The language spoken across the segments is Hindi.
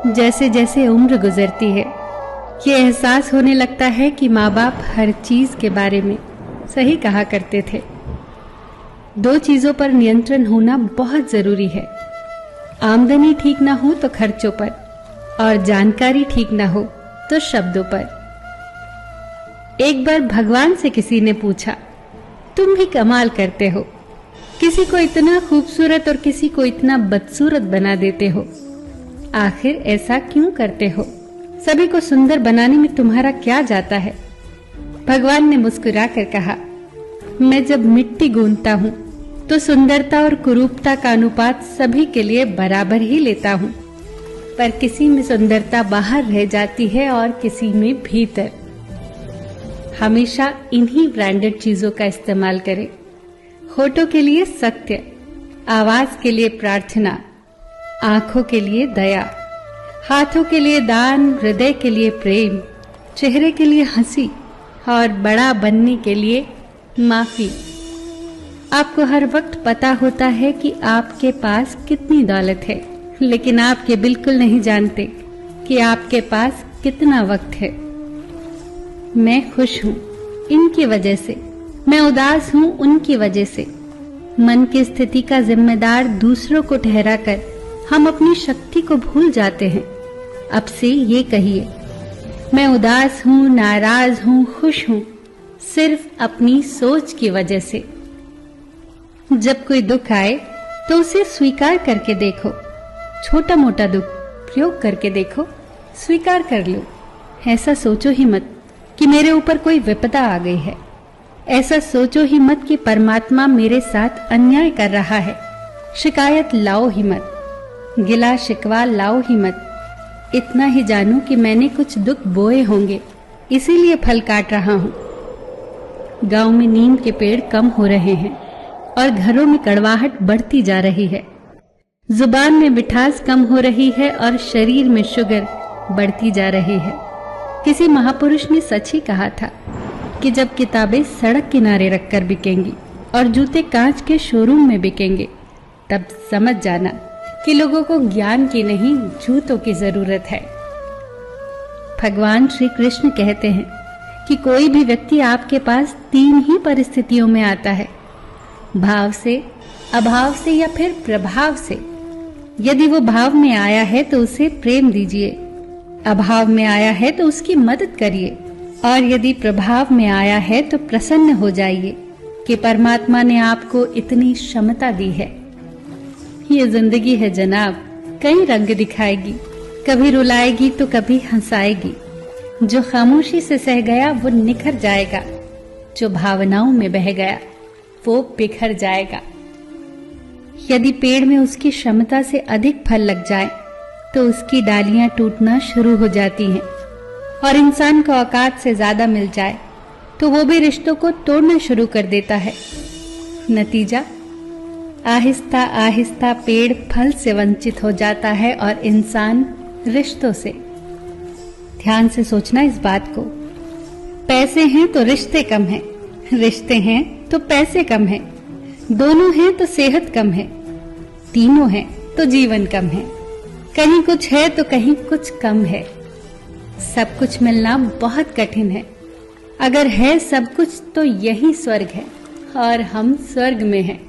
जैसे जैसे उम्र गुजरती है, ये एहसास होने लगता है कि माँ बाप हर चीज के बारे में सही कहा करते थे। 2 चीजों पर नियंत्रण होना बहुत जरूरी है। आमदनी ठीक ना हो तो खर्चों पर, और जानकारी ठीक ना हो तो शब्दों पर। एक बार भगवान से किसी ने पूछा, तुम भी कमाल करते हो, किसी को इतना खूबसूरत और किसी को इतना बदसूरत बना देते हो, आखिर ऐसा क्यों करते हो? सभी को सुंदर बनाने में तुम्हारा क्या जाता है? भगवान ने मुस्कुराकर कहा, मैं जब मिट्टी गूंथता हूँ तो सुंदरता और कुरूपता का अनुपात सभी के लिए बराबर ही लेता हूँ, पर किसी में सुंदरता बाहर रह जाती है और किसी में भीतर। हमेशा इन्हीं ब्रांडेड चीजों का इस्तेमाल करें। होठों के लिए सत्य, आवाज के लिए प्रार्थना, आंखों के लिए दया, हाथों के लिए दान, हृदय के लिए प्रेम, चेहरे के लिए हंसी और बड़ा बनने के लिए माफी। आपको हर वक्त पता होता है कि आपके पास कितनी दौलत है, लेकिन आप ये बिल्कुल नहीं जानते कि आपके पास कितना वक्त है। मैं खुश हूँ इनकी वजह से, मैं उदास हूँ उनकी वजह से। मन की स्थिति का जिम्मेदार दूसरों को ठहराकर हम अपनी शक्ति को भूल जाते हैं। अब से ये कहिए, मैं उदास हूँ, नाराज हूँ, खुश हूँ, सिर्फ अपनी सोच की वजह से। जब कोई दुख आए तो उसे स्वीकार करके देखो। छोटा मोटा दुख प्रयोग करके देखो, स्वीकार कर लो। ऐसा सोचो ही मत कि मेरे ऊपर कोई विपदा आ गई है। ऐसा सोचो ही मत कि परमात्मा मेरे साथ अन्याय कर रहा है। शिकायत लाओ ही मत, गिला शिकवा लाओ ही मत। इतना ही जानू कि मैंने कुछ दुख बोए होंगे, इसीलिए फल काट रहा हूँ। गांव में नीम के पेड़ कम हो रहे हैं और घरों में कड़वाहट बढ़ती जा रही है। जुबान में मिठास कम हो रही है और शरीर में शुगर बढ़ती जा रही है। किसी महापुरुष ने सच ही कहा था कि जब किताबें सड़क किनारे रखकर बिकेंगी और जूते कांच के शोरूम में बिकेंगे, तब समझ जाना कि लोगों को ज्ञान की नहीं, जूतों की जरूरत है। भगवान श्री कृष्ण कहते हैं कि कोई भी व्यक्ति आपके पास 3 ही परिस्थितियों में आता है, भाव से, अभाव से या फिर प्रभाव से। यदि वो भाव में आया है तो उसे प्रेम दीजिए, अभाव में आया है तो उसकी मदद करिए, और यदि प्रभाव में आया है तो प्रसन्न हो जाइए कि परमात्मा ने आपको इतनी क्षमता दी है। ये जिंदगी है जनाब, कई रंग दिखाएगी, कभी रुलाएगी तो कभी हंसाएगी। जो खामोशी से सह गया वो निखर जाएगा, जो भावनाओं में बह गया वो बिखर जाएगा। यदि पेड़ में उसकी क्षमता से अधिक फल लग जाए तो उसकी डालियां टूटना शुरू हो जाती हैं, और इंसान को औकात से ज्यादा मिल जाए तो वो भी रिश्तों को तोड़ना शुरू कर देता है। नतीजा, आहिस्ता आहिस्ता पेड़ फल से वंचित हो जाता है और इंसान रिश्तों से। ध्यान से सोचना इस बात को। पैसे हैं तो रिश्ते कम हैं, रिश्ते हैं तो पैसे कम हैं, दोनों हैं तो सेहत कम है, तीनों हैं तो जीवन कम है। कहीं कुछ है तो कहीं कुछ कम है। सब कुछ मिलना बहुत कठिन है। अगर है सब कुछ तो यही स्वर्ग है, और हम स्वर्ग में हैं।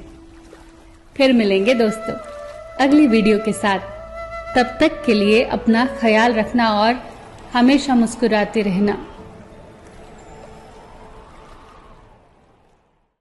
फिर मिलेंगे दोस्तों अगली वीडियो के साथ। तब तक के लिए अपना ख्याल रखना और हमेशा मुस्कुराते रहना।